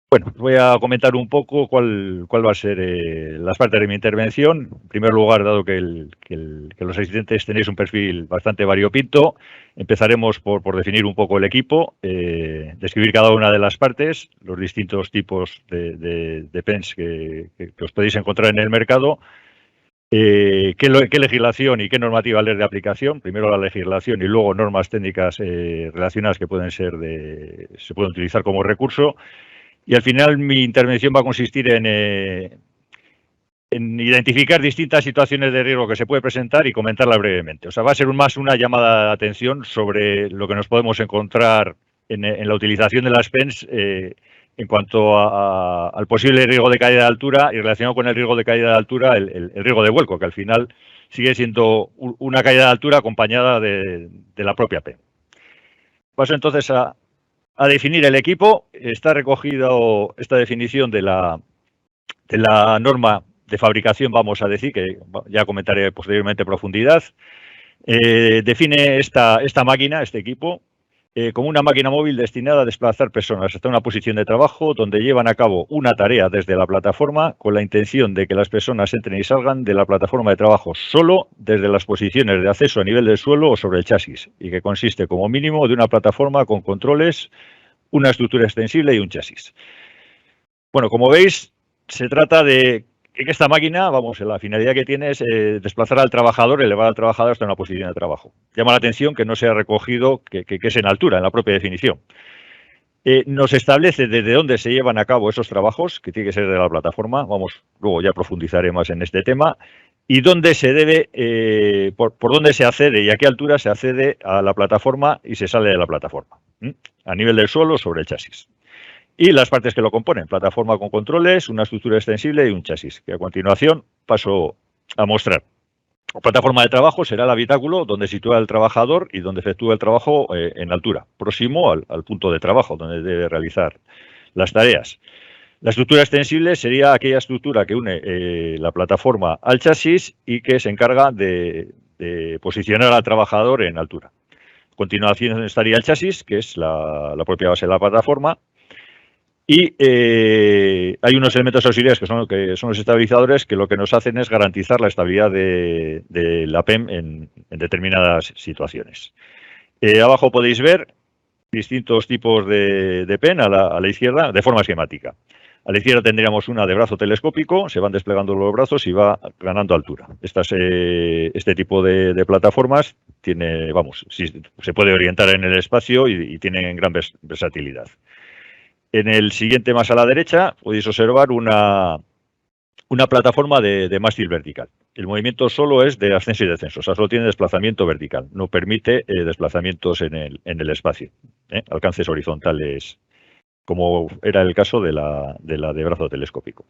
Bueno, voy a comentar un poco cuál va a ser las partes de mi intervención. En primer lugar, dado que los asistentes tenéis un perfil bastante variopinto, empezaremos por definir un poco el equipo, describir cada una de las partes, los distintos tipos de pens que os podéis encontrar en el mercado, qué legislación y qué normativa leer de aplicación, primero la legislación y luego normas técnicas relacionadas que se pueden utilizar como recurso. Y al final mi intervención va a consistir en identificar distintas situaciones de riesgo que se puede presentar y comentarlas brevemente. O sea, va a ser más una llamada de atención sobre lo que nos podemos encontrar en la utilización de las PENS en cuanto al posible riesgo de caída de altura y relacionado con el riesgo de caída de altura, el riesgo de vuelco, que al final sigue siendo una caída de altura acompañada de la propia PEN. Paso entonces a definir el equipo. Está recogido esta definición de la norma de fabricación, vamos a decir, que ya comentaré posteriormente en profundidad. Define esta máquina, este equipo, como una máquina móvil destinada a desplazar personas hasta una posición de trabajo donde llevan a cabo una tarea desde la plataforma con la intención de que las personas entren y salgan de la plataforma de trabajo solo desde las posiciones de acceso a nivel del suelo o sobre el chasis, y que consiste como mínimo de una plataforma con controles, una estructura extensible y un chasis. Bueno, como veis, se trata de que esta máquina, vamos, la finalidad que tiene es desplazar al trabajador, elevar al trabajador hasta una posición de trabajo. Llama la atención que no se ha recogido que es en altura, en la propia definición. Nos establece desde dónde se llevan a cabo esos trabajos, que tiene que ser de la plataforma, vamos, luego ya profundizaré más en este tema, y dónde se debe, por dónde se accede y a qué altura se accede a la plataforma y se sale de la plataforma, a nivel del suelo sobre el chasis. Y las partes que lo componen, plataforma con controles, una estructura extensible y un chasis, que a continuación paso a mostrar. La plataforma de trabajo será el habitáculo donde sitúa el trabajador y donde efectúa el trabajo en altura, próximo al punto de trabajo donde debe realizar las tareas. La estructura extensible sería aquella estructura que une la plataforma al chasis y que se encarga de posicionar al trabajador en altura. A continuación estaría el chasis, que es la propia base de la plataforma. Y hay unos elementos auxiliares que son los estabilizadores, que lo que nos hacen es garantizar la estabilidad de la PEM en determinadas situaciones. Abajo podéis ver distintos tipos de PEN a la izquierda de forma esquemática. A la izquierda tendríamos una de brazo telescópico, se van desplegando los brazos y va ganando altura. Este tipo de plataformas tiene, vamos, se puede orientar en el espacio y tienen gran versatilidad. En el siguiente, más a la derecha, podéis observar una plataforma de mástil vertical. El movimiento solo es de ascenso y descenso, o sea, solo tiene desplazamiento vertical, no permite desplazamientos en el espacio, alcances horizontales, como era el caso de la de brazo telescópico.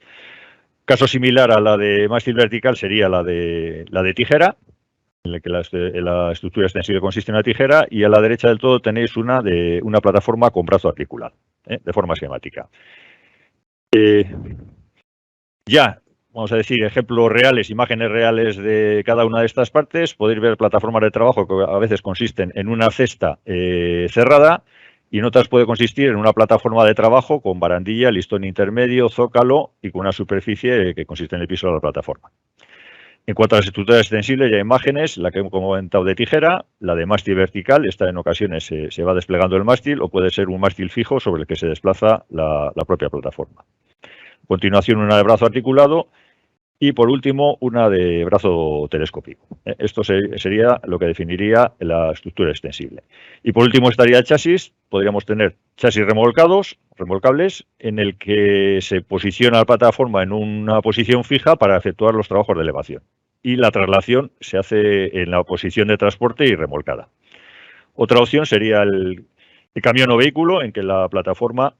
Caso similar a la de mástil vertical sería la de tijera, en el que la estructura extensible consiste en una tijera, y a la derecha del todo tenéis una plataforma con brazo articulado, de forma esquemática. Ya, vamos a decir, ejemplos reales, imágenes reales de cada una de estas partes. Podéis ver plataformas de trabajo que a veces consisten en una cesta cerrada, y en otras puede consistir en una plataforma de trabajo con barandilla, listón intermedio, zócalo y con una superficie que consiste en el piso de la plataforma. En cuanto a las estructuras extensibles, ya hay imágenes, la que hemos comentado de tijera, la de mástil vertical, esta en ocasiones se va desplegando el mástil, o puede ser un mástil fijo sobre el que se desplaza la propia plataforma. A continuación, una de brazo articulado y, por último, una de brazo telescópico. Esto sería lo que definiría la estructura extensible. Y, por último, estaría el chasis. Podríamos tener chasis remolcables, en el que se posiciona la plataforma en una posición fija para efectuar los trabajos de elevación. Y la traslación se hace en la posición de transporte y remolcada. Otra opción sería el camión o vehículo, en que la plataforma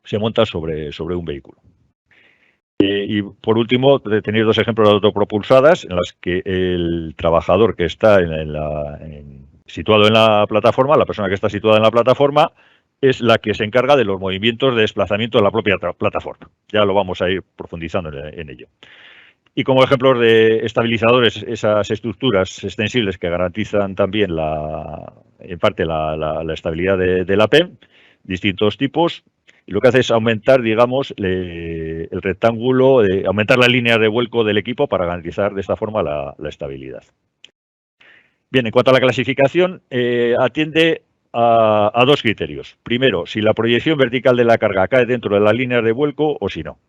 se monta sobre un vehículo. Y por último, tenéis dos ejemplos de autopropulsadas en las que el trabajador que está situado en la plataforma, la persona que está situada en la plataforma, es la que se encarga de los movimientos de desplazamiento de la propia plataforma. Ya lo vamos a ir profundizando en ello. Y como ejemplos de estabilizadores, esas estructuras extensibles que garantizan también en parte la estabilidad de la PEM, distintos tipos. y lo que hace es aumentar, digamos, el rectángulo, aumentar la línea de vuelco del equipo para garantizar de esta forma la estabilidad. Bien, en cuanto a la clasificación, atiende a dos criterios. Primero, si la proyección vertical de la carga cae dentro de la línea de vuelco o si no.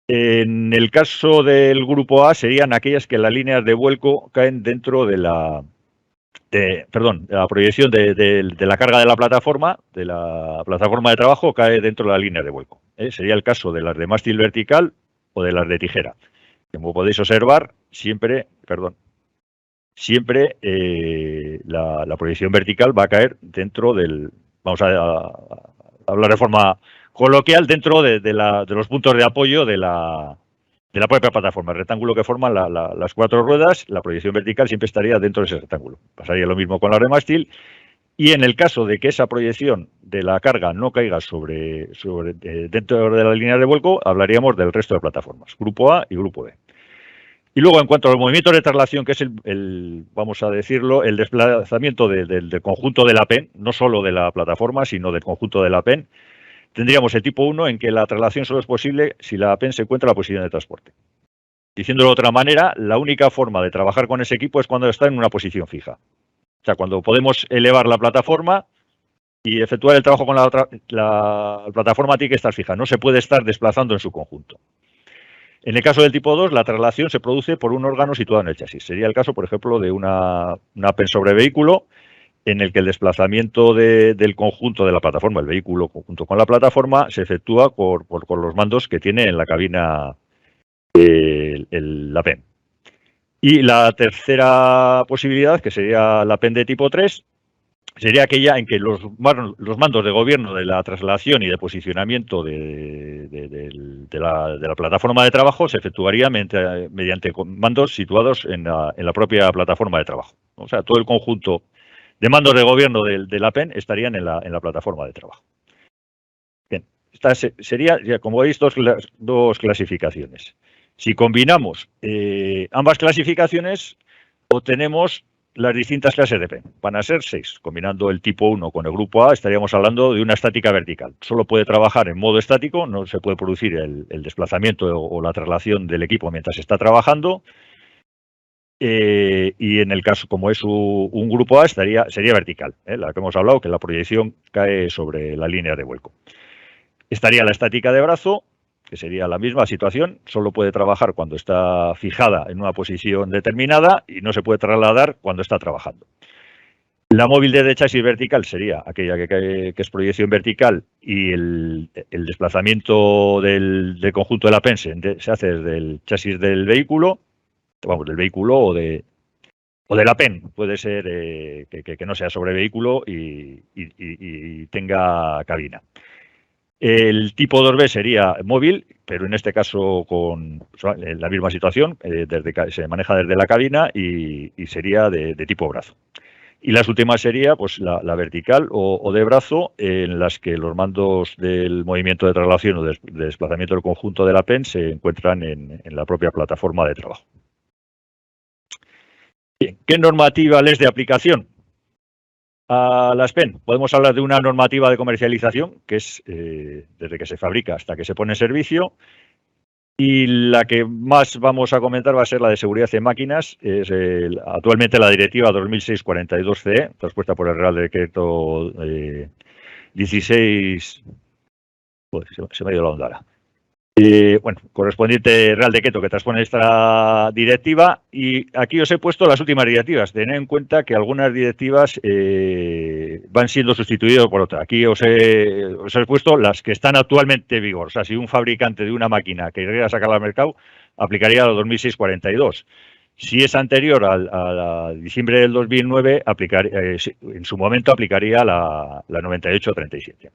En el caso del grupo A serían aquellas que las líneas de vuelco caen dentro de la proyección de la carga de la plataforma de trabajo cae dentro de la línea de vuelco. Sería el caso de las de mástil vertical o de las de tijera. Como podéis observar, siempre la proyección vertical va a caer dentro del, vamos a hablar de forma coloquial, dentro de los puntos de apoyo de la propia plataforma. El rectángulo que forman las cuatro ruedas, la proyección vertical siempre estaría dentro de ese rectángulo. Pasaría lo mismo con la de mástil. Y en el caso de que esa proyección de la carga no caiga dentro de la línea de vuelco, hablaríamos del resto de plataformas, grupo A y grupo B. Y luego, en cuanto a los movimientos de traslación, que es vamos a decirlo, el desplazamiento del conjunto de la PEN, no solo de la plataforma, sino del conjunto de la PEN, tendríamos el tipo 1 en que la traslación solo es posible si la PEN se encuentra en la posición de transporte. Diciéndolo de otra manera, la única forma de trabajar con ese equipo es cuando está en una posición fija. O sea, cuando podemos elevar la plataforma y efectuar el trabajo con la plataforma tiene que estar fija, no se puede estar desplazando en su conjunto. En el caso del tipo 2, la traslación se produce por un órgano situado en el chasis. Sería el caso, por ejemplo, de una PEN sobre vehículo, en el que el desplazamiento del conjunto de la plataforma, el vehículo junto con la plataforma, se efectúa por los mandos que tiene en la cabina la PEN. Y la tercera posibilidad, que sería la PEN de tipo 3, sería aquella en que los mandos de gobierno de la traslación y de posicionamiento de la plataforma de trabajo se efectuaría mediante mandos situados en la propia plataforma de trabajo. O sea, todo el conjunto de mandos de gobierno de la PEN estarían en la plataforma de trabajo. Bien, esta sería, como veis, dos clasificaciones. Si combinamos ambas clasificaciones, obtenemos las distintas clases de PEN. Van a ser 6. Combinando el tipo 1 con el grupo A, estaríamos hablando de una estática vertical. Solo puede trabajar en modo estático, no se puede producir el desplazamiento o la traslación del equipo mientras está trabajando. Y en el caso, como es un grupo A, sería vertical, la que hemos hablado, que la proyección cae sobre la línea de vuelco. Estaría la estática de brazo, que sería la misma situación, solo puede trabajar cuando está fijada en una posición determinada y no se puede trasladar cuando está trabajando. La móvil de chasis vertical sería aquella que es proyección vertical y el desplazamiento del conjunto de la PEN se hace desde el chasis del vehículo, o de la PEN, puede ser que no sea sobre vehículo y tenga cabina. El tipo 2B sería móvil, pero en este caso con la misma situación, se maneja desde la cabina y sería de tipo brazo. Y las últimas sería pues la vertical o de brazo, en las que los mandos del movimiento de traslación o de desplazamiento del conjunto de la PEN se encuentran en la propia plataforma de trabajo. Bien, ¿qué normativa les de aplicación a las PEN? Podemos hablar de una normativa de comercialización, que es desde que se fabrica hasta que se pone en servicio, y la que más vamos a comentar va a ser la de seguridad en máquinas. Es actualmente la directiva 2006/42/CE, transpuesta por el Real Decreto 16... Pues se me ha ido la onda ahora. Correspondiente Real Decreto que transpone esta directiva, y aquí os he puesto las últimas directivas. Tened en cuenta que algunas directivas van siendo sustituidas por otras. Aquí os he puesto las que están actualmente en vigor. O sea, si un fabricante de una máquina querría sacarla al mercado, aplicaría la 2006/42. Si es anterior a diciembre del 2009, en su momento aplicaría la 98/37.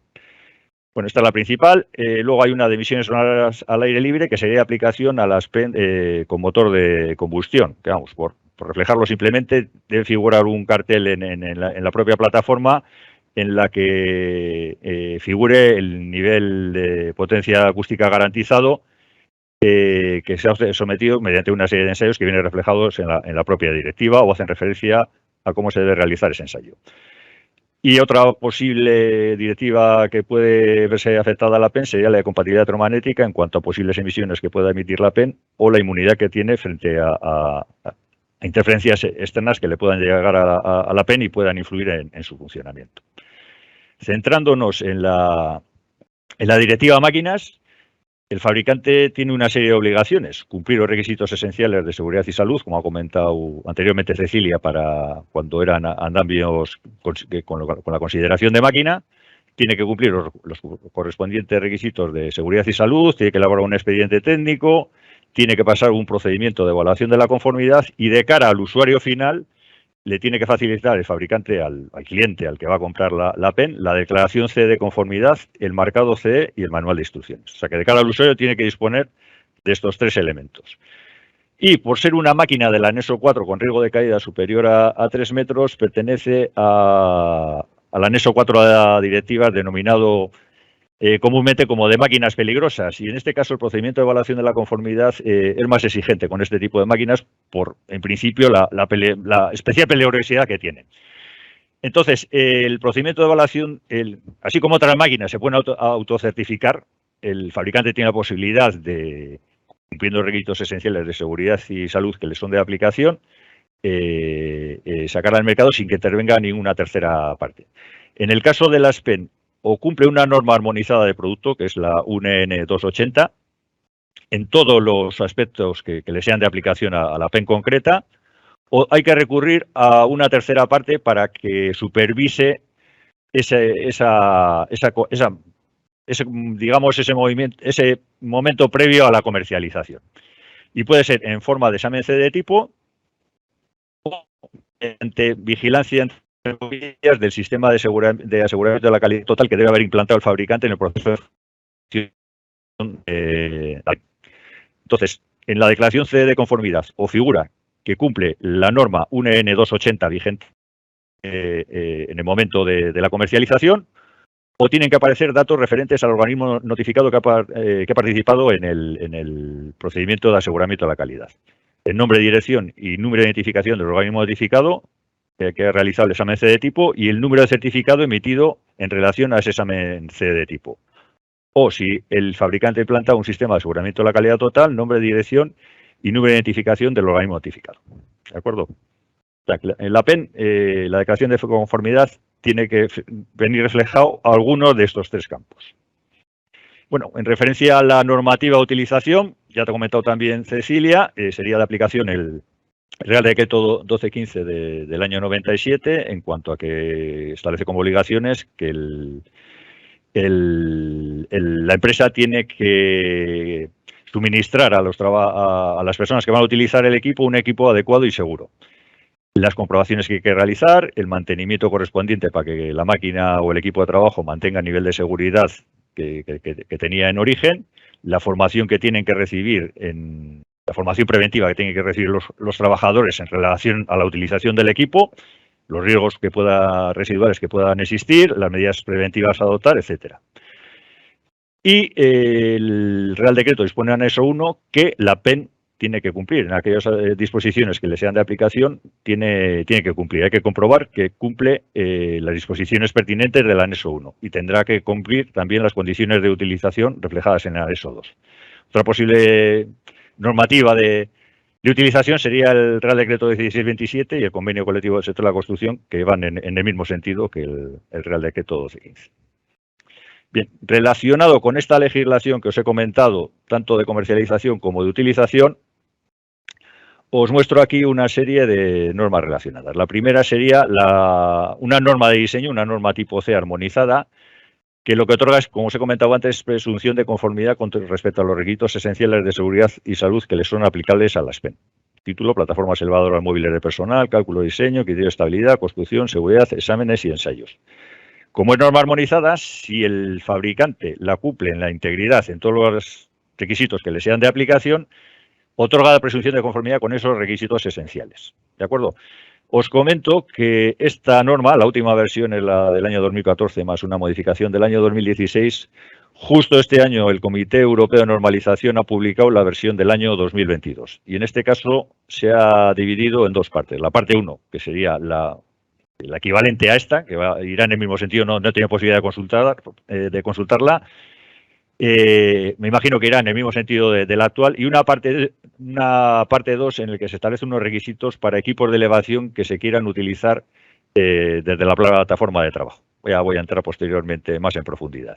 Bueno, esta es la principal. Luego hay una de emisiones sonoras al aire libre, que sería aplicación a las PEN con motor de combustión. Que vamos, por reflejarlo simplemente, debe figurar un cartel en la propia plataforma en la que figure el nivel de potencia acústica garantizado que se ha sometido mediante una serie de ensayos que vienen reflejados en la propia directiva o hacen referencia a cómo se debe realizar ese ensayo. Y otra posible directiva que puede verse afectada a la PEN sería la de compatibilidad electromagnética en cuanto a posibles emisiones que pueda emitir la PEN o la inmunidad que tiene frente a interferencias externas que le puedan llegar a la PEN y puedan influir en su funcionamiento. Centrándonos en la directiva máquinas, el fabricante tiene una serie de obligaciones: cumplir los requisitos esenciales de seguridad y salud, como ha comentado anteriormente Cecilia, para cuando eran andamios con la consideración de máquina. Tiene que cumplir los correspondientes requisitos de seguridad y salud, tiene que elaborar un expediente técnico, tiene que pasar un procedimiento de evaluación de la conformidad y, de cara al usuario final, le tiene que facilitar el fabricante al cliente, al que va a comprar la PEN, la declaración CE de conformidad, el marcado CE y el manual de instrucciones. O sea que, de cara al usuario, tiene que disponer de estos 3 elementos. Y, por ser una máquina del anexo 4 con riesgo de caída superior a 3 metros, pertenece al anexo 4 de la directiva, denominado comúnmente como de máquinas peligrosas, y en este caso el procedimiento de evaluación de la conformidad es más exigente con este tipo de máquinas por, en principio, la especial peligrosidad que tienen. Entonces, el procedimiento de evaluación, así como otras máquinas se pueden autocertificar, el fabricante tiene la posibilidad de, cumpliendo los requisitos esenciales de seguridad y salud que le son de aplicación, sacarla al mercado sin que intervenga ninguna tercera parte. En el caso de las PEN, o cumple una norma armonizada de producto, que es la UNN 280, en todos los aspectos que le sean de aplicación a la PEN concreta, o hay que recurrir a una tercera parte para que supervise ese momento previo a la comercialización. Y puede ser en forma de examen C de tipo o mediante vigilancia del sistema de aseguramiento de la calidad total que debe haber implantado el fabricante en el proceso de Entonces, en la declaración CE de conformidad o figura que cumple la norma UNN 280 vigente en el momento de la comercialización, o tienen que aparecer datos referentes al organismo notificado que ha participado en el procedimiento de aseguramiento de la calidad. El nombre, dirección y número de identificación del organismo notificado que ha realizado el examen C de tipo y el número de certificado emitido en relación a ese examen C de tipo. O, si el fabricante implanta un sistema de aseguramiento de la calidad total, nombre, dirección y número de identificación del organismo notificado. ¿De acuerdo? En la PEN, la declaración de conformidad tiene que venir reflejado a algunos de estos 3 campos. Bueno, en referencia a la normativa de utilización, ya te ha comentado también Cecilia, sería de aplicación el Real Decreto 1215 del año 97, en cuanto a que establece como obligaciones que la empresa tiene que suministrar a las personas que van a utilizar el equipo un equipo adecuado y seguro. Las comprobaciones que hay que realizar, el mantenimiento correspondiente para que la máquina o el equipo de trabajo mantenga el nivel de seguridad que tenía en origen, la formación que tienen que recibir, la formación preventiva que tienen que recibir los trabajadores en relación a la utilización del equipo, los riesgos residuales que puedan existir, las medidas preventivas a adoptar, etcétera. Y el Real Decreto dispone en anexo 1 que la PEN tiene que cumplir. En aquellas disposiciones que le sean de aplicación, tiene que cumplir. Hay que comprobar que cumple las disposiciones pertinentes del anexo 1 y tendrá que cumplir también las condiciones de utilización reflejadas en el anexo 2. Otra posible normativa de utilización sería el Real Decreto 1627 y el Convenio Colectivo del Sector de la Construcción, que van en el mismo sentido que el Real Decreto 1215. Bien, relacionado con esta legislación que os he comentado, tanto de comercialización como de utilización, os muestro aquí una serie de normas relacionadas. La primera sería una norma de diseño, una norma tipo C armonizada, que lo que otorga es, como os he comentado antes, presunción de conformidad con respecto a los requisitos esenciales de seguridad y salud que les son aplicables a las PEN. Título: plataformas elevadoras móviles de personal, cálculo de diseño, criterio de estabilidad, construcción, seguridad, exámenes y ensayos. Como es norma armonizada, si el fabricante la cumple en la integridad en todos los requisitos que le sean de aplicación, otorga la presunción de conformidad con esos requisitos esenciales. ¿De acuerdo? Os comento que esta norma, la última versión es la del año 2014, más una modificación del año 2016. Justo este año el Comité Europeo de Normalización ha publicado la versión del año 2022. Y en este caso se ha dividido en 2 partes. La parte 1, que sería la la equivalente a esta, que irá en el mismo sentido, no he tenido posibilidad de consultarla. Me imagino que irá en el mismo sentido de la actual, y una parte 2 en la que se establecen unos requisitos para equipos de elevación que se quieran utilizar desde la plataforma de trabajo. Voy a entrar posteriormente más en profundidad.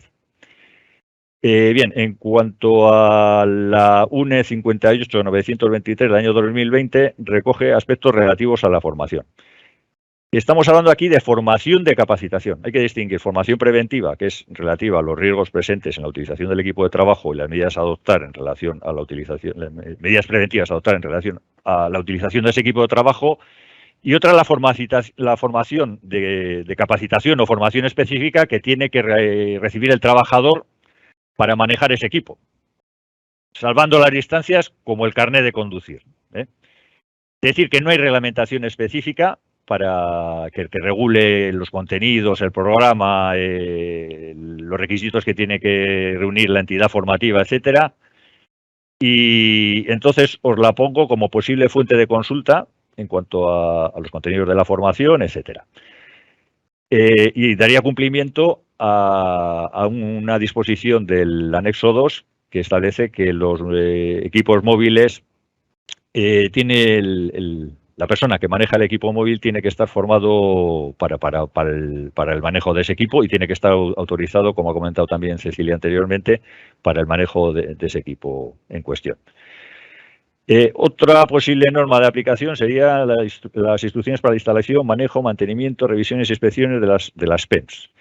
Bien, en cuanto a la UNE 58-923 del año 2020, recoge aspectos relativos a la formación. Estamos hablando aquí de formación de capacitación. Hay que distinguir formación preventiva, que es relativa a los riesgos presentes en la utilización del equipo de trabajo y las medidas a adoptar en relación a la utilización, las medidas preventivas a adoptar en relación a la utilización de ese equipo de trabajo, y otra la formación de capacitación o formación específica que tiene que recibir el trabajador para manejar ese equipo, salvando las distancias como el carnet de conducir. Es decir, que no hay reglamentación específica para que regule los contenidos, el programa, los requisitos que tiene que reunir la entidad formativa, etcétera. Y entonces os la pongo como posible fuente de consulta en cuanto a los contenidos de la formación, etcétera. Y daría cumplimiento a una disposición del anexo 2 que establece que los equipos móviles la persona que maneja el equipo móvil tiene que estar formado para el manejo de ese equipo, y tiene que estar autorizado, como ha comentado también Cecilia anteriormente, para el manejo de ese equipo en cuestión. Otra posible norma de aplicación sería las instrucciones para la instalación, manejo, mantenimiento, revisiones y inspecciones de las PEMS.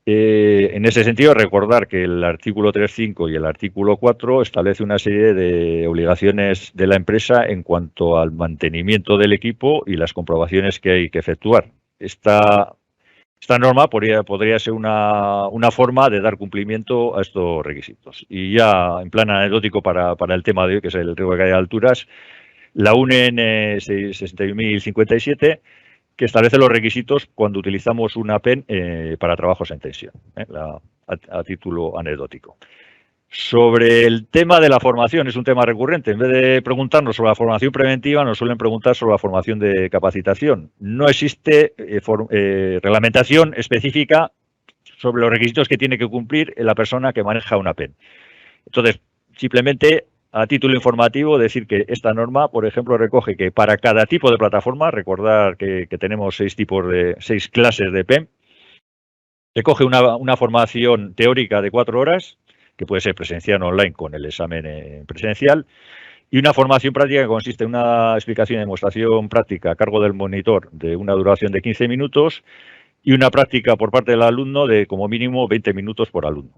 En ese sentido, recordar que el artículo 3.5 y el artículo 4 establece una serie de obligaciones de la empresa en cuanto al mantenimiento del equipo y las comprobaciones que hay que efectuar. Esta norma podría ser una forma de dar cumplimiento a estos requisitos. Y ya en plan anecdótico para el tema de hoy, que es el riesgo de caída de alturas, la UNE 61.057 que establece los requisitos cuando utilizamos una PEN para trabajos en tensión, a título anecdótico. Sobre el tema de la formación, es un tema recurrente. En vez de preguntarnos sobre la formación preventiva, nos suelen preguntar sobre la formación de capacitación. No existe reglamentación específica sobre los requisitos que tiene que cumplir la persona que maneja una PEN. Entonces, simplemente a título informativo, decir que esta norma, por ejemplo, recoge que para cada tipo de plataforma, recordar que tenemos 6 clases de PEM, recoge una formación teórica de 4 horas, que puede ser presencial o online con el examen presencial, y una formación práctica que consiste en una explicación y demostración práctica a cargo del monitor de una duración de 15 minutos y una práctica por parte del alumno de como mínimo 20 minutos por alumno.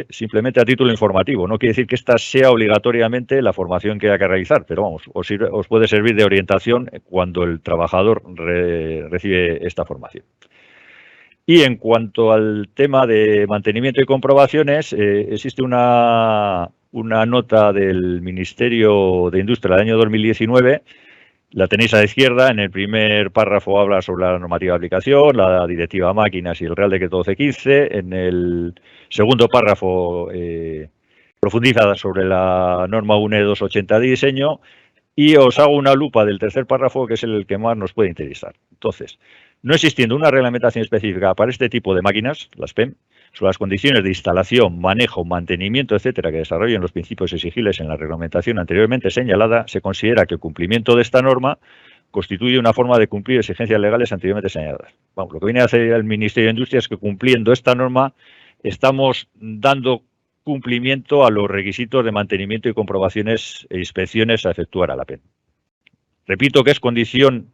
Simplemente a título informativo. No quiere decir que esta sea obligatoriamente la formación que haya que realizar, pero vamos, os puede servir de orientación cuando el trabajador recibe esta formación. Y en cuanto al tema de mantenimiento y comprobaciones, existe una nota del Ministerio de Industria del año 2019. La tenéis a la izquierda. En el primer párrafo habla sobre la normativa de aplicación, la directiva máquinas y el Real Decreto 1215. En el segundo párrafo profundiza sobre la norma UNE 280 de diseño, y os hago una lupa del tercer párrafo, que es el que más nos puede interesar. Entonces, no existiendo una reglamentación específica para este tipo de máquinas, las PEM, sobre las condiciones de instalación, manejo, mantenimiento, etcétera, que desarrollen los principios exigibles en la reglamentación anteriormente señalada, se considera que el cumplimiento de esta norma constituye una forma de cumplir exigencias legales anteriormente señaladas. Vamos, lo que viene a hacer el Ministerio de Industria es que, cumpliendo esta norma, estamos dando cumplimiento a los requisitos de mantenimiento y comprobaciones e inspecciones a efectuar a la PEM. Repito que es condición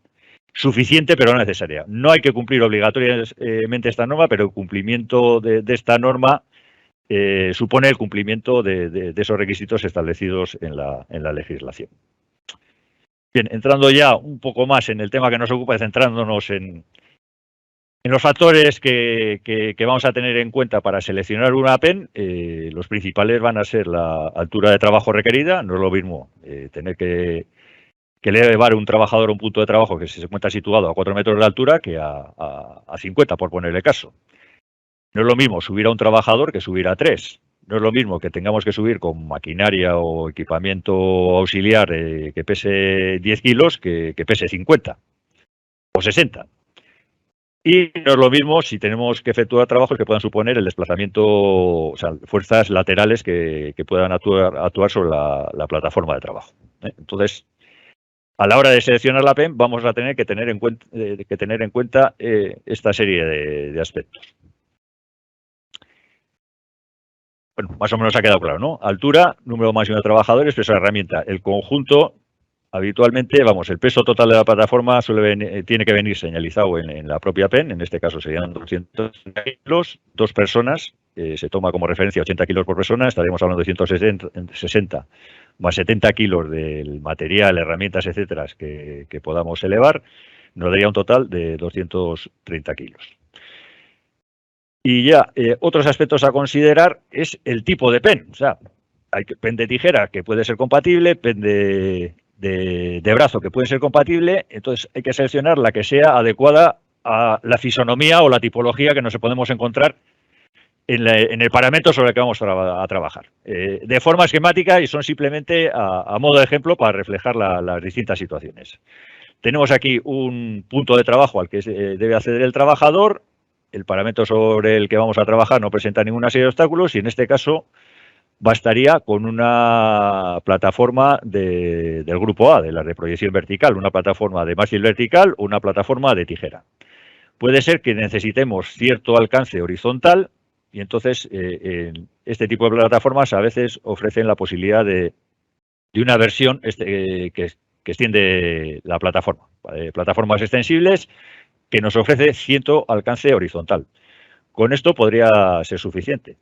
suficiente, pero no necesaria. No hay que cumplir obligatoriamente esta norma, pero el cumplimiento de esta norma supone el cumplimiento de esos requisitos establecidos en la legislación. Bien, entrando ya un poco más en el tema que nos ocupa, centrándonos en los factores que vamos a tener en cuenta para seleccionar una PEN, los principales van a ser la altura de trabajo requerida. No es lo mismo tener que elevar un trabajador a un punto de trabajo que se encuentra situado a 4 metros de altura que a 50, por ponerle caso. No es lo mismo subir a un trabajador que subir a 3. No es lo mismo que tengamos que subir con maquinaria o equipamiento auxiliar que pese 10 kilos que pese 50 o 60. Y no es lo mismo si tenemos que efectuar trabajos que puedan suponer el desplazamiento, o sea, fuerzas laterales que puedan actuar sobre la plataforma de trabajo. Entonces, a la hora de seleccionar la PEM vamos a tener que tener en cuenta esta serie de aspectos. Bueno, más o menos ha quedado claro, ¿no? Altura, número máximo de trabajadores, peso de herramienta. El conjunto, habitualmente, el peso total de la plataforma tiene que venir señalizado en la propia PEN, en este caso serían 200 kilos, 2 personas, se toma como referencia 80 kilos por persona, estaremos hablando de 160 más 70 kilos del material, herramientas, etcétera, que podamos elevar, nos daría un total de 230 kilos. Y ya, otros aspectos a considerar es el tipo de pen. O sea, hay pen de tijera que puede ser compatible, pen de brazo que puede ser compatible, entonces hay que seleccionar la que sea adecuada a la fisonomía o la tipología que nos podemos encontrar en el paramento sobre el que vamos a trabajar. De forma esquemática y son simplemente a modo de ejemplo para reflejar las distintas situaciones. Tenemos aquí un punto de trabajo al que debe acceder el trabajador. El parámetro sobre el que vamos a trabajar no presenta ninguna serie de obstáculos y en este caso bastaría con una plataforma del grupo A, de la de proyección vertical, una plataforma de mástil vertical o una plataforma de tijera. Puede ser que necesitemos cierto alcance horizontal y entonces este tipo de plataformas a veces ofrecen la posibilidad de una versión que extiende la plataforma. Plataformas extensibles que nos ofrece cierto alcance horizontal. Con esto podría ser suficiente.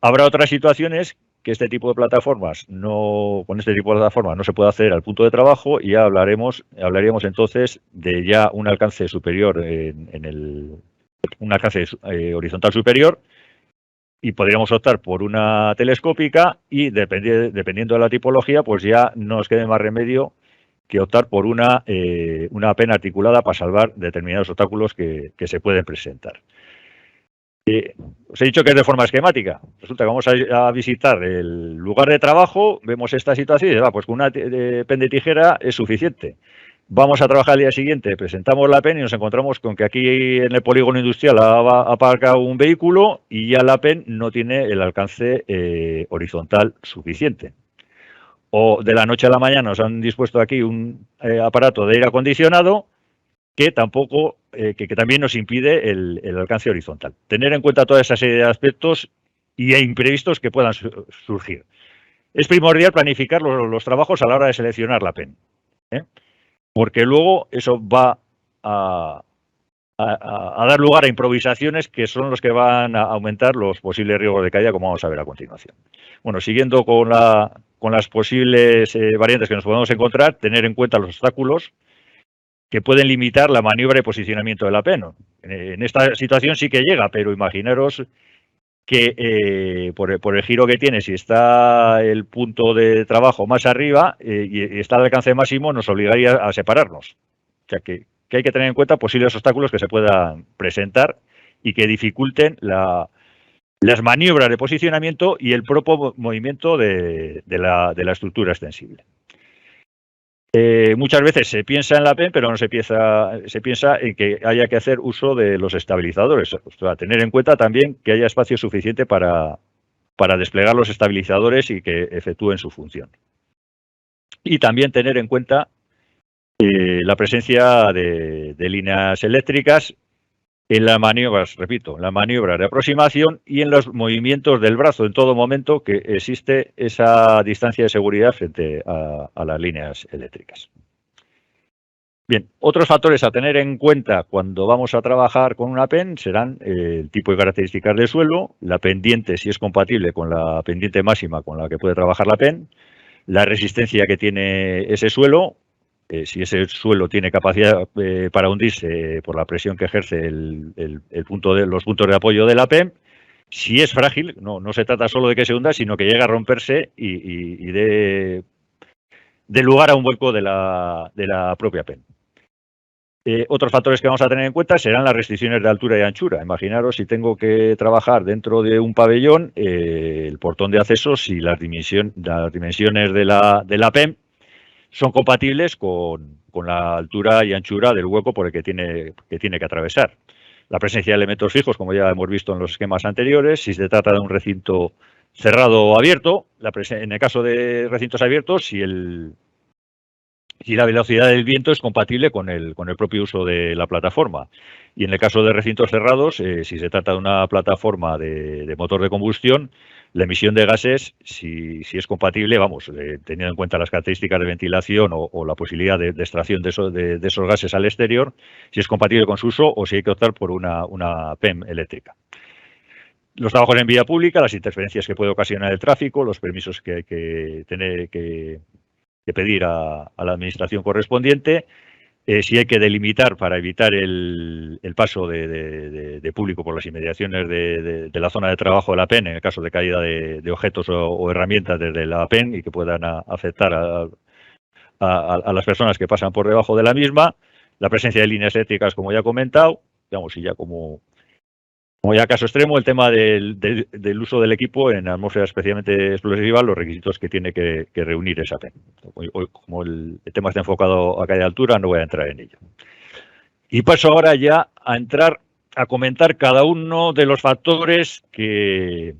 Habrá otras situaciones que este tipo de plataformas con este tipo de plataformas no se puede acceder al punto de trabajo y ya hablaríamos entonces de ya un alcance superior un alcance horizontal superior y podríamos optar por una telescópica y dependiendo de la tipología pues ya no nos quede más remedio que optar por una PEN articulada para salvar determinados obstáculos que se pueden presentar. Os he dicho que es de forma esquemática. Resulta que vamos a visitar el lugar de trabajo, vemos esta situación y pues con una PEN de tijera es suficiente. Vamos a trabajar al día siguiente, presentamos la PEN y nos encontramos con que aquí en el polígono industrial ha aparcado un vehículo y ya la PEN no tiene el alcance horizontal suficiente. O de la noche a la mañana nos han dispuesto aquí un aparato de aire acondicionado que tampoco, que también nos impide el alcance horizontal. Tener en cuenta toda esa serie de aspectos y imprevistos que puedan surgir. Es primordial planificar los trabajos a la hora de seleccionar la PEN, porque luego eso va a dar lugar a improvisaciones que son los que van a aumentar los posibles riesgos de caída, como vamos a ver a continuación. Bueno, siguiendo con las posibles variantes que nos podemos encontrar, tener en cuenta los obstáculos que pueden limitar la maniobra y posicionamiento de la PEN. En esta situación sí que llega, pero imaginaros que por el giro que tiene, si está el punto de trabajo más arriba y está al alcance máximo, nos obligaría a separarnos. O sea que hay que tener en cuenta posibles obstáculos que se puedan presentar y que dificulten las maniobras de posicionamiento y el propio movimiento de la estructura extensible. Muchas veces se piensa en la PEN, pero no se piensa en que haya que hacer uso de los estabilizadores. O sea, tener en cuenta también que haya espacio suficiente para desplegar los estabilizadores y que efectúen su función. Y también tener en cuenta la presencia de líneas eléctricas en las maniobras, repito, en la maniobra de aproximación y en los movimientos del brazo en todo momento que existe esa distancia de seguridad frente a las líneas eléctricas. Bien, otros factores a tener en cuenta cuando vamos a trabajar con una PEN serán el tipo y características del suelo, la pendiente si es compatible con la pendiente máxima con la que puede trabajar la PEN, la resistencia que tiene ese suelo, si ese suelo tiene capacidad para hundirse por la presión que ejerce los puntos de apoyo de la PEN, si es frágil, no se trata solo de que se hunda, sino que llega a romperse y dé lugar a un vuelco de la propia PEN. Otros factores que vamos a tener en cuenta serán las restricciones de altura y anchura. Imaginaros si tengo que trabajar dentro de un pabellón, el portón de acceso, si las dimensiones de la PEN son compatibles con la altura y anchura del hueco por el que tiene que atravesar. la presencia de elementos fijos, como ya hemos visto en los esquemas anteriores, si se trata de un recinto cerrado o abierto, en el caso de recintos abiertos, si la velocidad del viento es compatible con el propio uso de la plataforma. Y en el caso de recintos cerrados, si se trata de una plataforma de motor de combustión, la emisión de gases, si es compatible, teniendo en cuenta las características de ventilación o la posibilidad de extracción de esos gases al exterior, si es compatible con su uso o si hay que optar por una PEM eléctrica. Los trabajos en vía pública, las interferencias que puede ocasionar el tráfico, los permisos que hay que tener que pedir a la administración correspondiente, si hay que delimitar para evitar el paso de público por las inmediaciones de la zona de trabajo de la PEN, en el caso de caída de objetos o herramientas desde la PEN y que puedan afectar a las personas que pasan por debajo de la misma, la presencia de líneas eléctricas, como ya he comentado, y ya como ya caso extremo, el tema del uso del equipo en atmósfera especialmente explosiva, los requisitos que tiene que reunir esa PEN. Hoy, como el tema está enfocado a caída de altura, no voy a entrar en ello. Y paso ahora ya a comentar cada uno de los factores que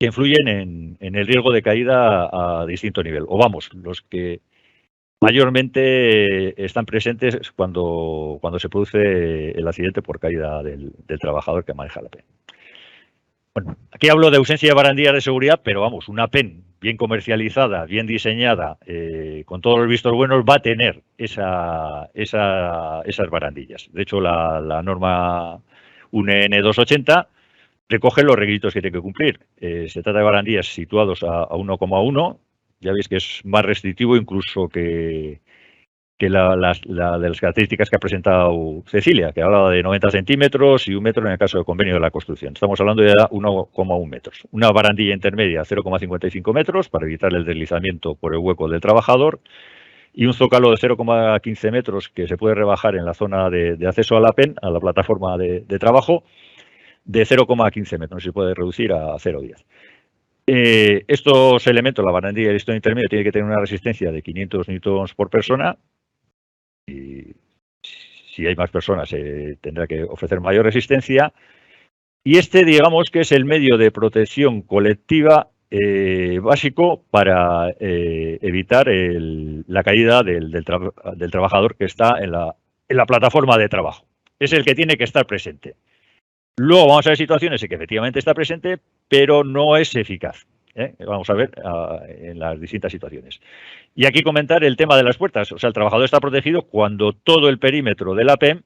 influyen en el riesgo de caída a distinto nivel. Los que mayormente están presentes cuando se produce el accidente por caída del trabajador que maneja la PEN. Bueno, aquí hablo de ausencia de barandillas de seguridad, pero una PEN bien comercializada, bien diseñada, con todos los vistos buenos, va a tener esas barandillas. De hecho, la norma UNE 280 recoge los requisitos que tiene que cumplir. Se trata de barandillas situados a 1,1. Ya veis que es más restrictivo incluso que la de las características que ha presentado Cecilia, que hablaba de 90 centímetros y 1 metro en el caso del convenio de la construcción. Estamos hablando de 1,1 metros. Una barandilla intermedia 0,55 metros para evitar el deslizamiento por el hueco del trabajador y un zócalo de 0,15 metros que se puede rebajar en la zona de acceso a la PEN, a la plataforma de trabajo, de 0,15 metros. Se puede reducir a 0,10. Estos elementos, la barandilla y el listón intermedio, tiene que tener una resistencia de 500 newtons por persona. Y si hay más personas, tendrá que ofrecer mayor resistencia. Y digamos que es el medio de protección colectiva básico para evitar la caída del trabajador que está en la plataforma de trabajo. Es el que tiene que estar presente. Luego vamos a ver situaciones en que efectivamente está presente, pero no es eficaz. Vamos a ver en las distintas situaciones. Y aquí comentar el tema de las puertas. O sea, el trabajador está protegido cuando todo el perímetro de la PEM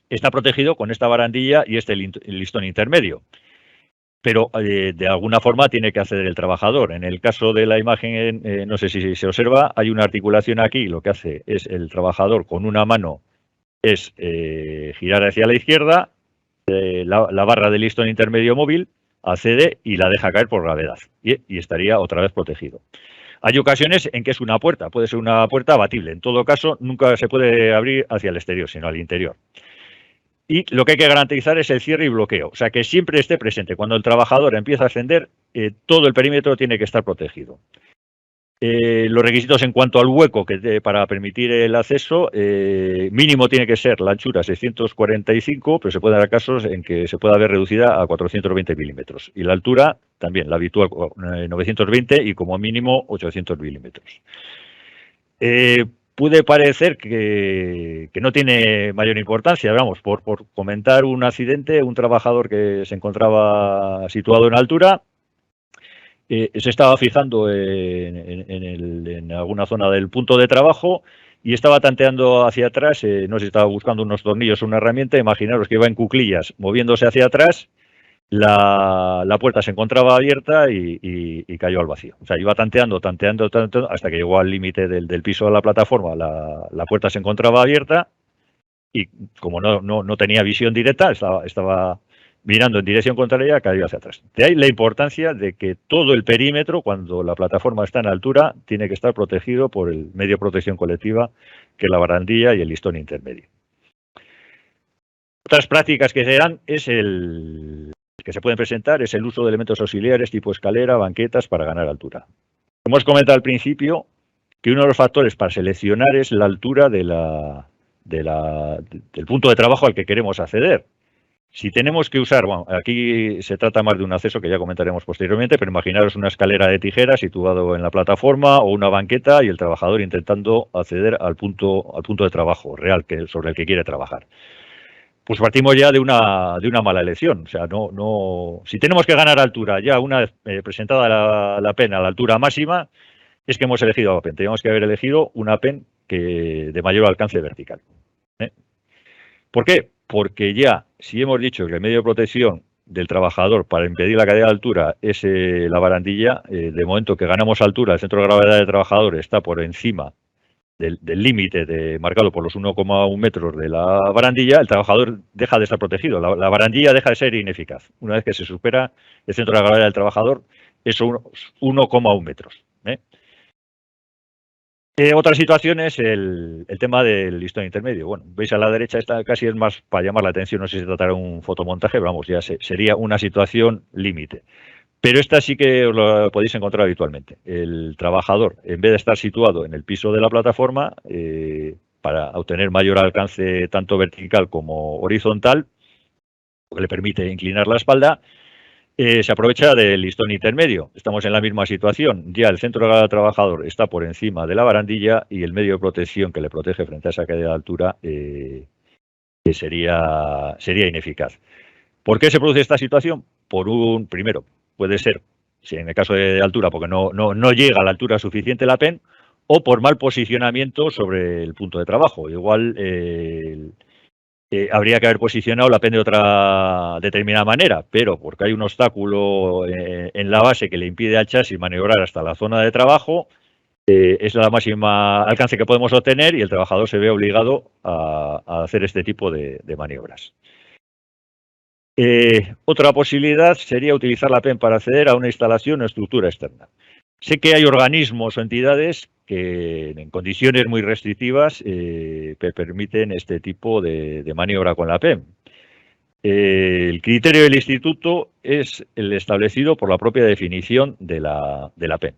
está protegido con esta barandilla y listón intermedio. Pero de alguna forma tiene que acceder el trabajador. En el caso de la imagen, no sé si se observa, hay una articulación aquí. Lo que hace es el trabajador con una mano es girar hacia la izquierda, la barra del listón intermedio móvil accede y la deja caer por gravedad y estaría otra vez protegido. Hay ocasiones en que es una puerta, puede ser una puerta abatible. En todo caso, nunca se puede abrir hacia el exterior, sino al interior. Y lo que hay que garantizar es el cierre y bloqueo, o sea, que siempre esté presente. Cuando el trabajador empieza a ascender, todo el perímetro tiene que estar protegido. Los requisitos en cuanto al hueco para permitir el acceso, mínimo tiene que ser la anchura 645, pero se puede dar casos en que se pueda ver reducida a 420 milímetros. Y la altura también, la habitual 920 y como mínimo 800 milímetros. Puede parecer que no tiene mayor importancia, por comentar un accidente, un trabajador que se encontraba situado en altura, se estaba fijando en alguna zona del punto de trabajo y estaba tanteando hacia atrás, no sé si estaba buscando unos tornillos o una herramienta, imaginaros que iba en cuclillas moviéndose hacia atrás, la puerta se encontraba abierta y cayó al vacío. O sea, iba tanteando hasta que llegó al límite del piso de la plataforma, la puerta se encontraba abierta y como no tenía visión directa, estaba mirando en dirección contraria, cayó hacia atrás. De ahí la importancia de que todo el perímetro, cuando la plataforma está en altura, tiene que estar protegido por el medio de protección colectiva, que es la barandilla y el listón intermedio. Otras prácticas que se dan que se pueden presentar es el uso de elementos auxiliares tipo escalera, banquetas para ganar altura. Hemos comentado al principio que uno de los factores para seleccionar es la altura de del punto de trabajo al que queremos acceder. Si tenemos que usar, bueno, aquí se trata más de un acceso que ya comentaremos posteriormente, pero imaginaros una escalera de tijeras situado en la plataforma o una banqueta y el trabajador intentando acceder al punto de trabajo real sobre el que quiere trabajar. Pues partimos ya de una mala elección. O sea, si tenemos que ganar altura ya una vez presentada la PEN a la altura máxima, es que hemos elegido la PEN. Teníamos que haber elegido una PEN de mayor alcance vertical. ¿Por qué? Porque ya, si hemos dicho que el medio de protección del trabajador para impedir la caída de altura es la barandilla, de momento que ganamos altura, el centro de gravedad del trabajador está por encima del límite marcado por los 1,1 metros de la barandilla, el trabajador deja de estar protegido. La barandilla deja de ser ineficaz. Una vez que se supera el centro de gravedad del trabajador, es 1,1 metros. Otra situación es el tema del listón intermedio. Bueno, veis a la derecha, esta casi es más para llamar la atención, no sé si tratará un fotomontaje, pero vamos, ya sería una situación límite. Pero esta sí que os lo podéis encontrar habitualmente. El trabajador, en vez de estar situado en el piso de la plataforma, para obtener mayor alcance tanto vertical como horizontal, que le permite inclinar la espalda, se aprovecha del listón intermedio. Estamos en la misma situación. Ya el centro del trabajador está por encima de la barandilla y el medio de protección que le protege frente a esa caída de altura sería ineficaz. ¿Por qué se produce esta situación? Primero, puede ser, si en el caso de altura, porque no llega a la altura suficiente la PEN, o por mal posicionamiento sobre el punto de trabajo. Igual habría que haber posicionado la PEN de otra determinada manera, pero porque hay un obstáculo en la base que le impide al chasis maniobrar hasta la zona de trabajo, es la máxima alcance que podemos obtener y el trabajador se ve obligado a hacer este tipo de maniobras. Otra posibilidad sería utilizar la PEN para acceder a una instalación o estructura externa. Sé que hay organismos o entidades que en condiciones muy restrictivas permiten este tipo de maniobra con la PEN. El criterio del instituto es el establecido por la propia definición de la PEN.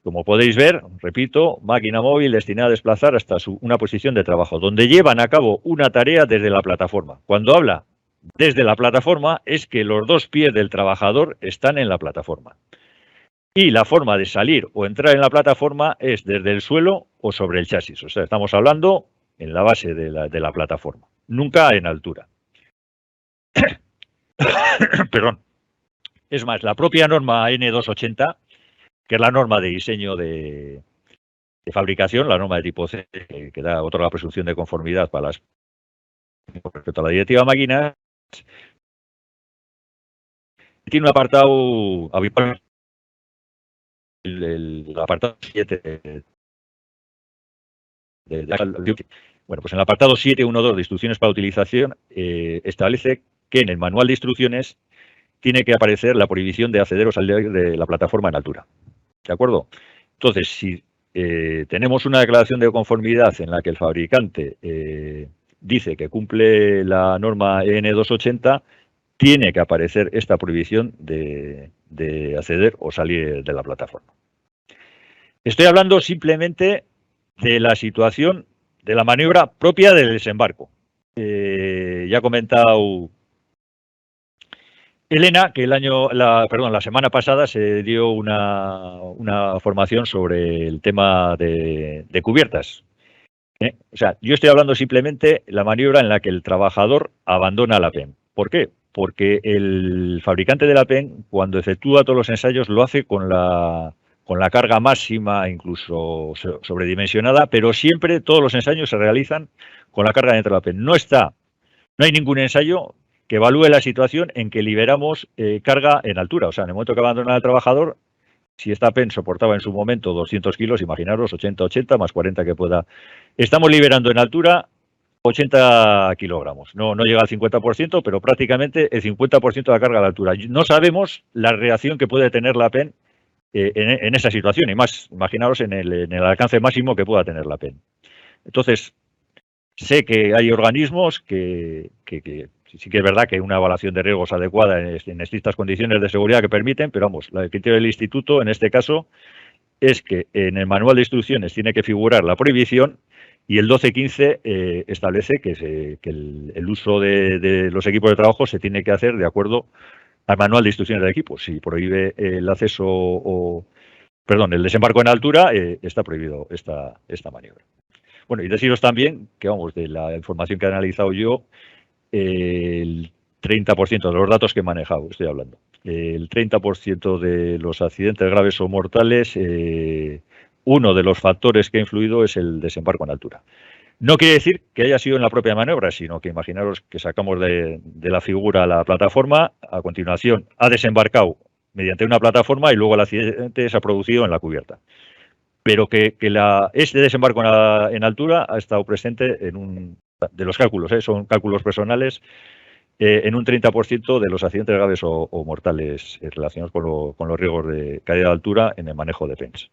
Como podéis ver, repito, máquina móvil destinada a desplazar hasta una posición de trabajo, donde llevan a cabo una tarea desde la plataforma. Cuando habla desde la plataforma es que los dos pies del trabajador están en la plataforma. Y la forma de salir o entrar en la plataforma es desde el suelo o sobre el chasis. O sea, estamos hablando en la base de la plataforma, nunca en altura. Perdón. Es más, la propia norma N280, que es la norma de diseño de fabricación, la norma de tipo C, que da otra presunción de conformidad para respecto a la directiva máquinas, tiene un apartado habitual, el apartado 7 bueno, pues en el apartado 7.1.2 de instrucciones para utilización establece que en el manual de instrucciones tiene que aparecer la prohibición de acceder o salir de la plataforma en altura. ¿De acuerdo? Entonces, si tenemos una declaración de conformidad en la que el fabricante dice que cumple la norma N280, tiene que aparecer esta prohibición de acceder o salir de la plataforma. Estoy hablando simplemente de la situación de la maniobra propia del desembarco. Ya ha comentado Elena que la semana pasada se dio una formación sobre el tema de cubiertas. O sea, yo estoy hablando simplemente de la maniobra en la que el trabajador abandona la PEN. ¿Por qué? Porque el fabricante de la PEN, cuando efectúa todos los ensayos, lo hace con la carga máxima, incluso sobredimensionada, pero siempre todos los ensayos se realizan con la carga dentro de la PEN. No hay ningún ensayo que evalúe la situación en que liberamos carga en altura. O sea, en el momento que abandona el trabajador, si esta PEN soportaba en su momento 200 kilos, imaginaros 80 más 40 que pueda. Estamos liberando en altura 80 kilogramos. No llega al 50%, pero prácticamente el 50% de la carga a la altura. No sabemos la reacción que puede tener la PEN en esa situación, y más, imaginaros en el alcance máximo que pueda tener la PEN. Entonces, sé que hay organismos que sí que es verdad que hay una evaluación de riesgos adecuada en estrictas condiciones de seguridad que permiten, pero vamos, el criterio del instituto en este caso es que en el manual de instrucciones tiene que figurar la prohibición Y el 12.15 establece que el uso de los equipos de trabajo se tiene que hacer de acuerdo al manual de instrucciones del equipo. Si prohíbe el acceso el desembarco en altura, está prohibido esta maniobra. Bueno, y deciros también que, vamos, de la información que he analizado yo, el 30% de los datos que he manejado, estoy hablando, el 30% de los accidentes graves o mortales, uno de los factores que ha influido es el desembarco en altura. No quiere decir que haya sido en la propia maniobra, sino que imaginaros que sacamos de la figura la plataforma, a continuación ha desembarcado mediante una plataforma y luego el accidente se ha producido en la cubierta. Pero que este desembarco en altura ha estado presente de los cálculos, son cálculos personales, en un 30% de los accidentes graves o mortales relacionados con los riesgos de caída de altura en el manejo de PENS.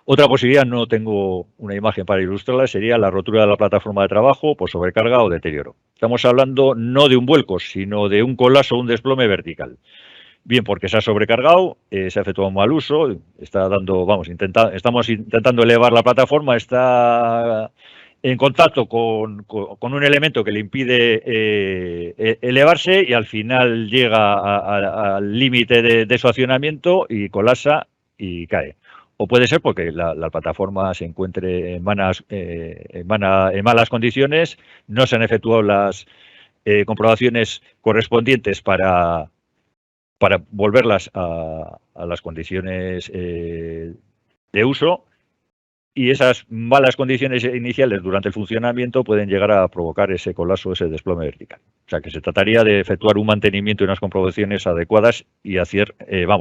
Otra posibilidad, no tengo una imagen para ilustrarla, sería la rotura de la plataforma de trabajo por sobrecarga o deterioro. Estamos hablando no de un vuelco, sino de un colapso o un desplome vertical. Bien porque se ha sobrecargado, se ha efectuado un mal uso, estamos intentando elevar la plataforma, está en contacto con un elemento que le impide elevarse y al final llega al límite de su accionamiento y colapsa y cae. O puede ser porque la plataforma se encuentre en malas condiciones, no se han efectuado las comprobaciones correspondientes para volverlas a las condiciones de uso, y esas malas condiciones iniciales durante el funcionamiento pueden llegar a provocar ese colapso, ese desplome vertical. O sea que se trataría de efectuar un mantenimiento y unas comprobaciones adecuadas y hacer,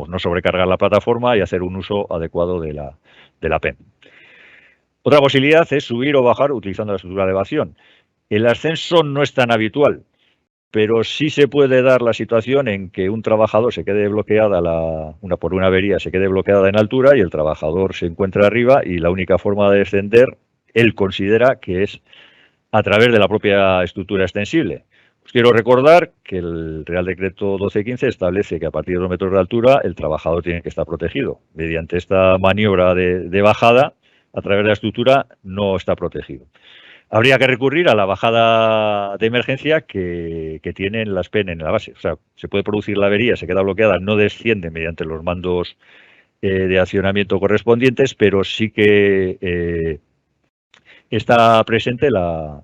no sobrecargar la plataforma y hacer un uso adecuado de la PEN. Otra posibilidad es subir o bajar utilizando la estructura de elevación. El ascenso no es tan habitual, pero sí se puede dar la situación en que un trabajador se quede bloqueada, por una avería, se quede bloqueada en altura y el trabajador se encuentra arriba y la única forma de descender, él considera que es a través de la propia estructura extensible. Os quiero recordar que el Real Decreto 12.15 establece que a partir de 2 metros de altura el trabajador tiene que estar protegido. Mediante esta maniobra de bajada, a través de la estructura, no está protegido. Habría que recurrir a la bajada de emergencia que tienen las PEN en la base. O sea, se puede producir la avería, se queda bloqueada, no desciende mediante los mandos de accionamiento correspondientes, pero sí que está presente la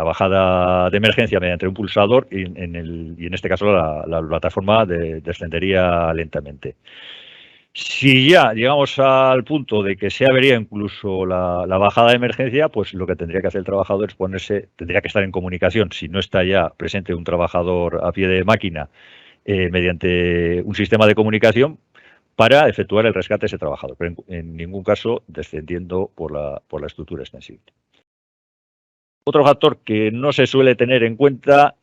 bajada de emergencia mediante un pulsador y en este caso la plataforma descendería lentamente. Si ya llegamos al punto de que se avería incluso la bajada de emergencia, pues lo que tendría que hacer el trabajador es tendría que estar en comunicación, si no está ya presente un trabajador a pie de máquina, mediante un sistema de comunicación para efectuar el rescate de ese trabajador, pero en ningún caso descendiendo por la estructura extensible. Otro factor que no se suele tener en cuenta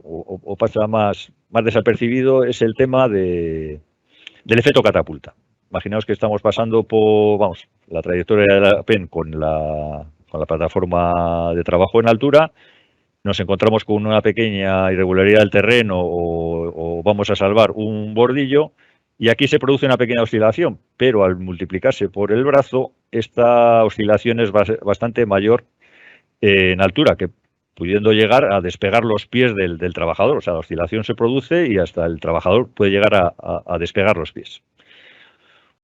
o pasa más desapercibido es el tema del efecto catapulta. Imaginaos que estamos pasando por la trayectoria de la PEN con la plataforma de trabajo en altura, nos encontramos con una pequeña irregularidad del terreno o vamos a salvar un bordillo y aquí se produce una pequeña oscilación, pero al multiplicarse por el brazo, esta oscilación es bastante mayor en altura, que pudiendo llegar a despegar los pies del trabajador. O sea, la oscilación se produce y hasta el trabajador puede llegar a despegar los pies.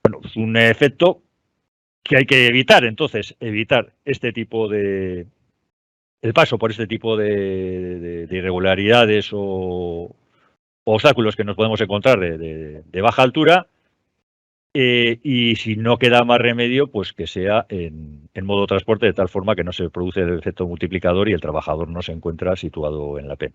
Bueno, es un efecto que hay que evitar. Entonces, evitar el paso por este tipo de irregularidades o obstáculos que nos podemos encontrar de baja altura, y si no queda más remedio, pues que sea en modo transporte, de tal forma que no se produce el efecto multiplicador y el trabajador no se encuentra situado en la PEN.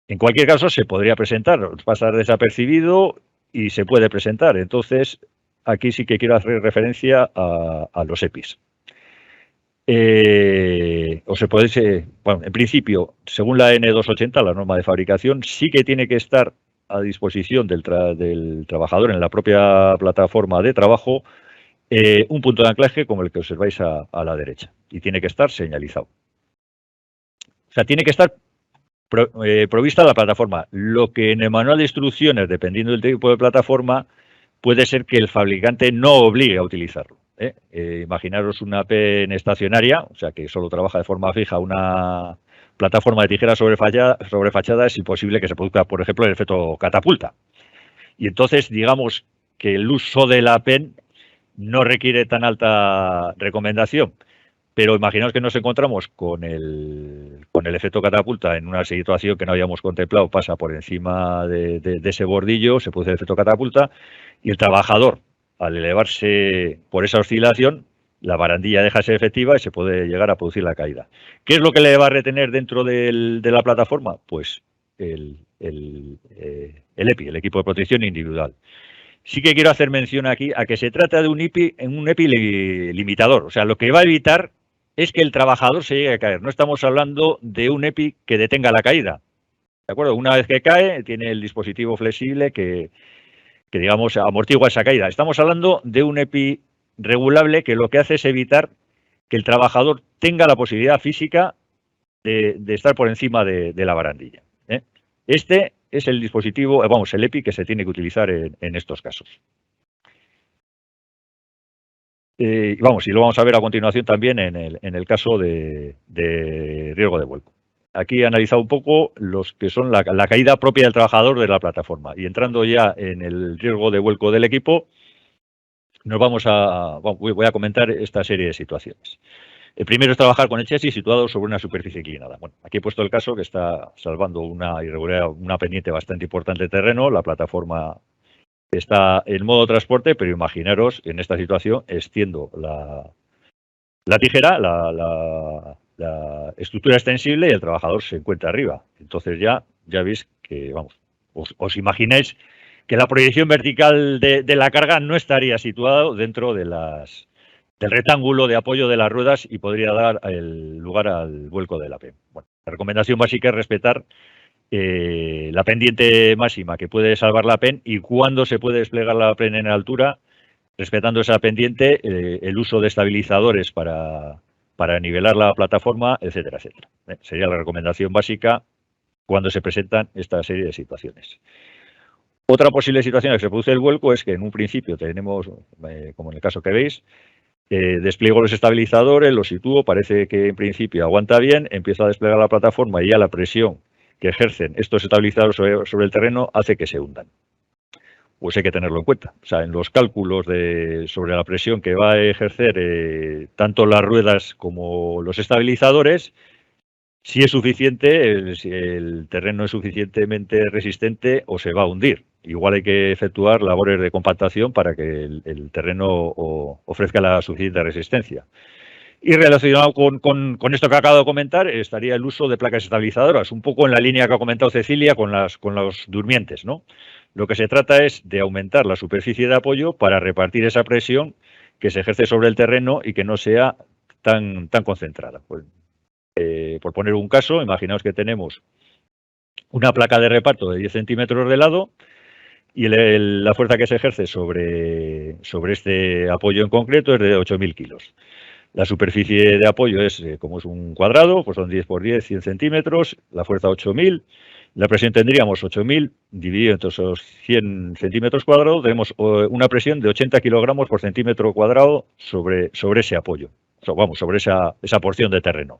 En cualquier caso, se podría presentar, pasar desapercibido y se puede presentar. Entonces, aquí sí que quiero hacer referencia a los EPIs. En principio, según la N280, la norma de fabricación, sí que tiene que estar a disposición del trabajador en la propia plataforma de trabajo un punto de anclaje como el que observáis a la derecha, y tiene que estar señalizado. O sea, tiene que estar provista la plataforma. Lo que en el manual de instrucciones, dependiendo del tipo de plataforma, puede ser que el fabricante no obligue a utilizarlo. Imaginaros una PEN estacionaria, o sea que solo trabaja de forma fija una plataforma de tijera sobre fachada, es imposible que se produzca, por ejemplo, el efecto catapulta. Y entonces, digamos que el uso de la PEN no requiere tan alta recomendación. Pero imaginaos que nos encontramos con el efecto catapulta en una situación que no habíamos contemplado, pasa por encima de ese bordillo, se produce el efecto catapulta y el trabajador, al elevarse por esa oscilación, la barandilla deja de ser efectiva y se puede llegar a producir la caída. ¿Qué es lo que le va a retener dentro de la plataforma? Pues el EPI, el equipo de protección individual. Sí que quiero hacer mención aquí a que se trata de un EPI limitador. O sea, lo que va a evitar es que el trabajador se llegue a caer. No estamos hablando de un EPI que detenga la caída. ¿De acuerdo? Una vez que cae, tiene el dispositivo flexible que digamos, amortigua esa caída. Estamos hablando de un EPI regulable que lo que hace es evitar que el trabajador tenga la posibilidad física de estar por encima de la barandilla. Este es el dispositivo, el EPI que se tiene que utilizar en estos casos. Y lo vamos a ver a continuación también en el caso de riesgo de vuelco. Aquí he analizado un poco los que son la caída propia del trabajador de la plataforma. Y entrando ya en el riesgo de vuelco del equipo, voy a comentar esta serie de situaciones. El primero es trabajar con el chasis situado sobre una superficie inclinada. Bueno, aquí he puesto el caso que está salvando una irregularidad, una pendiente bastante importante de terreno. La plataforma está en modo transporte, pero imaginaros en esta situación extiendo la tijera, la estructura extensible y el trabajador se encuentra arriba. Entonces ya veis que, os imagináis que la proyección vertical de la carga no estaría situado dentro del rectángulo de apoyo de las ruedas y podría dar el lugar al vuelco de la PEN. Bueno, la recomendación básica es respetar la pendiente máxima que puede salvar la PEN y cuando se puede desplegar la PEN en altura, respetando esa pendiente, el uso de estabilizadores para nivelar la plataforma, etcétera, etcétera. Sería la recomendación básica cuando se presentan esta serie de situaciones. Otra posible situación en la que se produce el vuelco es que en un principio tenemos, como en el caso que veis, despliego los estabilizadores, los sitúo, parece que en principio aguanta bien, empiezo a desplegar la plataforma y ya la presión que ejercen estos estabilizadores sobre el terreno hace que se hundan. Pues hay que tenerlo en cuenta. O sea, en los cálculos sobre la presión que va a ejercer tanto las ruedas como los estabilizadores, si es suficiente, si el terreno es suficientemente resistente o se va a hundir. Igual hay que efectuar labores de compactación para que el terreno ofrezca la suficiente resistencia. Y relacionado con esto que acabo de comentar, estaría el uso de placas estabilizadoras, un poco en la línea que ha comentado Cecilia con los durmientes, ¿no? Lo que se trata es de aumentar la superficie de apoyo para repartir esa presión que se ejerce sobre el terreno y que no sea tan concentrada. Pues, por poner un caso, imaginaos que tenemos una placa de reparto de 10 centímetros de lado y la fuerza que se ejerce sobre este apoyo en concreto es de 8.000 kilos. La superficie de apoyo es, como es un cuadrado, pues son 10 por 10, 100 centímetros, la fuerza 8.000, la presión tendríamos 8.000 dividido entre esos 100 centímetros cuadrados, tenemos una presión de 80 kilogramos por centímetro cuadrado sobre ese apoyo, sobre esa porción de terreno.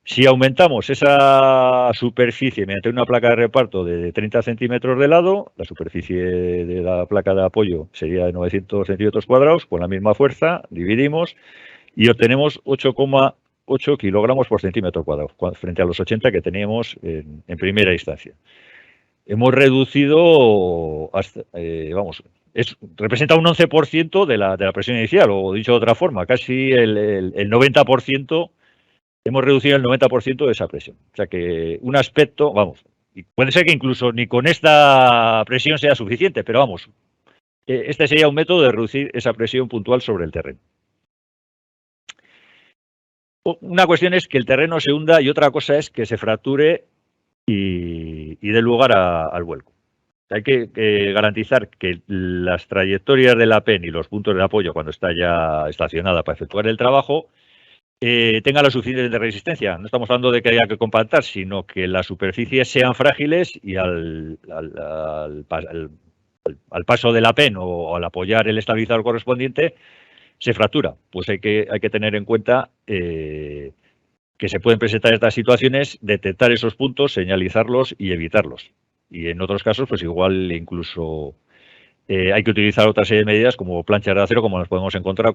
Si aumentamos esa superficie mediante una placa de reparto de 30 centímetros de lado, la superficie de la placa de apoyo sería de 900 centímetros cuadrados, con la misma fuerza, dividimos y obtenemos 8,8 kilogramos por centímetro cuadrado, frente a los 80 que teníamos en primera instancia. Hemos reducido, representa un 11% de la presión inicial, o dicho de otra forma, casi el 90%. Hemos reducido el 90% de esa presión. O sea que un aspecto, y puede ser que incluso ni con esta presión sea suficiente, pero este sería un método de reducir esa presión puntual sobre el terreno. Una cuestión es que el terreno se hunda y otra cosa es que se fracture y dé lugar al vuelco. Hay que garantizar que las trayectorias de la PEN y los puntos de apoyo cuando está ya estacionada para efectuar el trabajo tenga la suficiente resistencia. No estamos hablando de que haya que compactar, sino que las superficies sean frágiles y al paso de la PEN o al apoyar el estabilizador correspondiente se fractura. Pues hay que tener en cuenta que se pueden presentar estas situaciones, detectar esos puntos, señalizarlos y evitarlos. Y en otros casos, pues igual incluso hay que utilizar otra serie de medidas como planchas de acero, como nos podemos encontrar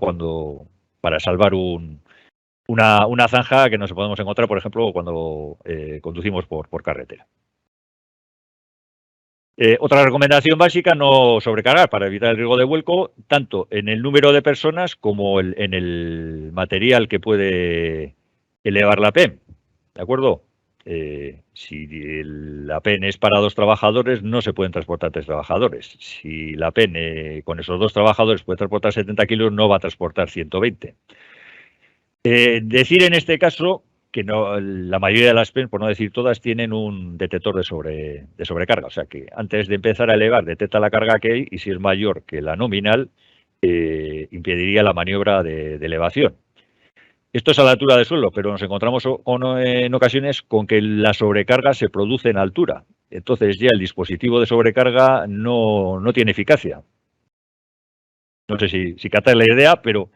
para salvar una zanja que nos podemos encontrar, por ejemplo, cuando conducimos por carretera. Otra recomendación básica, no sobrecargar para evitar el riesgo de vuelco, tanto en el número de personas como en el material que puede elevar la PEM. ¿De acuerdo? Si la PEN es para 2 trabajadores, no se pueden transportar 3 trabajadores. Si la PEN con esos 2 trabajadores puede transportar 70 kilos, no va a transportar 120. Decir en este caso que no, la mayoría de las PEN, por no decir todas, tienen un detector de sobrecarga. O sea que antes de empezar a elevar, detecta la carga que hay y si es mayor que la nominal, impediría la maniobra de elevación. Esto es a la altura del suelo, pero nos encontramos en ocasiones con que la sobrecarga se produce en altura. Entonces ya el dispositivo de sobrecarga no tiene eficacia. No sé si captáis la idea, pero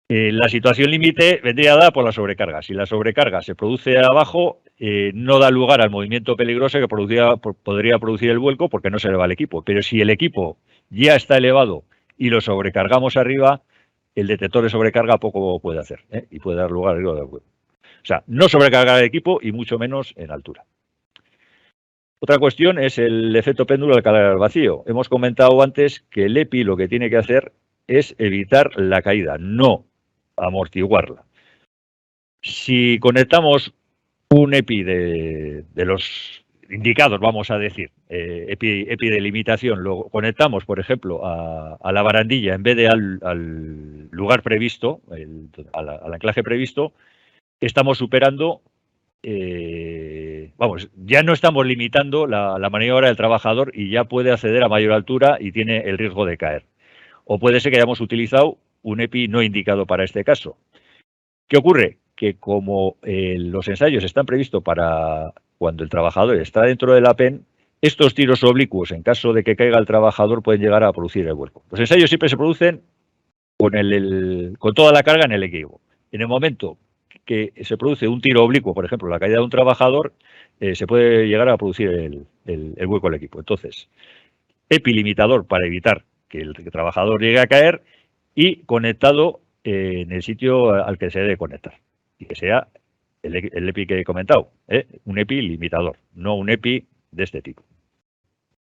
la situación límite vendría dada por la sobrecarga. Si la sobrecarga se produce abajo, no da lugar al movimiento peligroso que podría producir el vuelco porque no se eleva el equipo. Pero si el equipo ya está elevado y lo sobrecargamos arriba, el detector de sobrecarga poco puede hacer y puede dar lugar al riesgo de vuelco. O sea, no sobrecargar el equipo y mucho menos en altura. Otra cuestión es el efecto péndulo al caer al vacío. Hemos comentado antes que el EPI lo que tiene que hacer es evitar la caída, no amortiguarla. Si conectamos un EPI de los indicados, vamos a decir, EPI de limitación, lo conectamos, por ejemplo, a la barandilla en vez de al lugar previsto, al anclaje previsto, estamos superando, ya no estamos limitando la maniobra del trabajador y ya puede acceder a mayor altura y tiene el riesgo de caer. O puede ser que hayamos utilizado un EPI no indicado para este caso. ¿Qué ocurre? Que como los ensayos están previstos para cuando el trabajador está dentro de la PEN, estos tiros oblicuos, en caso de que caiga el trabajador, pueden llegar a producir el vuelco. Los ensayos siempre se producen con toda la carga en el equipo. En el momento que se produce un tiro oblicuo, por ejemplo, la caída de un trabajador, se puede llegar a producir el vuelco del equipo. Entonces, EPI limitador para evitar que el trabajador llegue a caer y conectado en el sitio al que se debe conectar. Y que sea el EPI que he comentado, un EPI limitador, no un EPI de este tipo.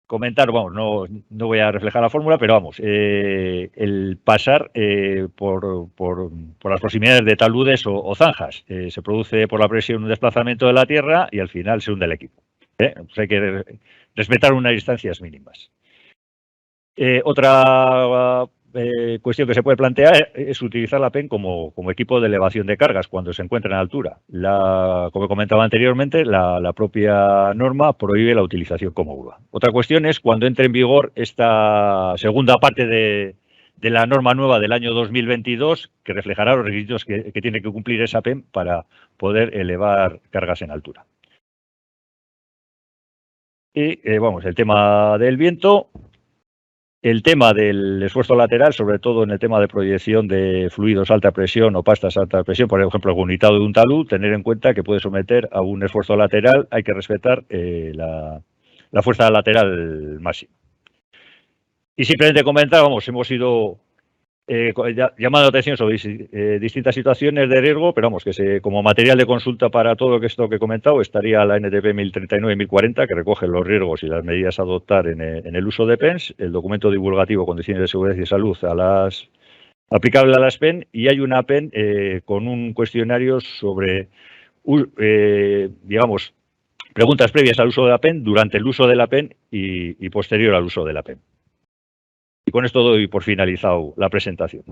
Comentar, vamos, no voy a reflejar la fórmula, pero vamos, el pasar por las proximidades de taludes o zanjas se produce por la presión un desplazamiento de la tierra y al final se hunde el equipo. Pues hay que respetar unas distancias mínimas. Otra cuestión que se puede plantear es utilizar la PEN como equipo de elevación de cargas cuando se encuentra en altura. Como comentaba anteriormente, la propia norma prohíbe la utilización como grúa. Otra cuestión es cuando entre en vigor esta segunda parte de la norma nueva del año 2022, que reflejará los requisitos que tiene que cumplir esa PEN para poder elevar cargas en altura. Y el tema del viento. El tema del esfuerzo lateral, sobre todo en el tema de proyección de fluidos alta presión o pastas alta presión, por ejemplo, el unitado de un talud, tener en cuenta que puede someter a un esfuerzo lateral, hay que respetar la fuerza lateral máxima. Y simplemente comentar, hemos ido llamando la atención sobre distintas situaciones de riesgo, pero que como material de consulta para todo esto que he comentado estaría la NTP 1039 y 1040, que recoge los riesgos y las medidas a adoptar en el uso de PENs, el documento divulgativo Condiciones de Seguridad y Salud aplicable a las PEN, y hay una PEN con un cuestionario sobre, preguntas previas al uso de la PEN, durante el uso de la PEN y posterior al uso de la PEN. Y con esto doy por finalizado la presentación.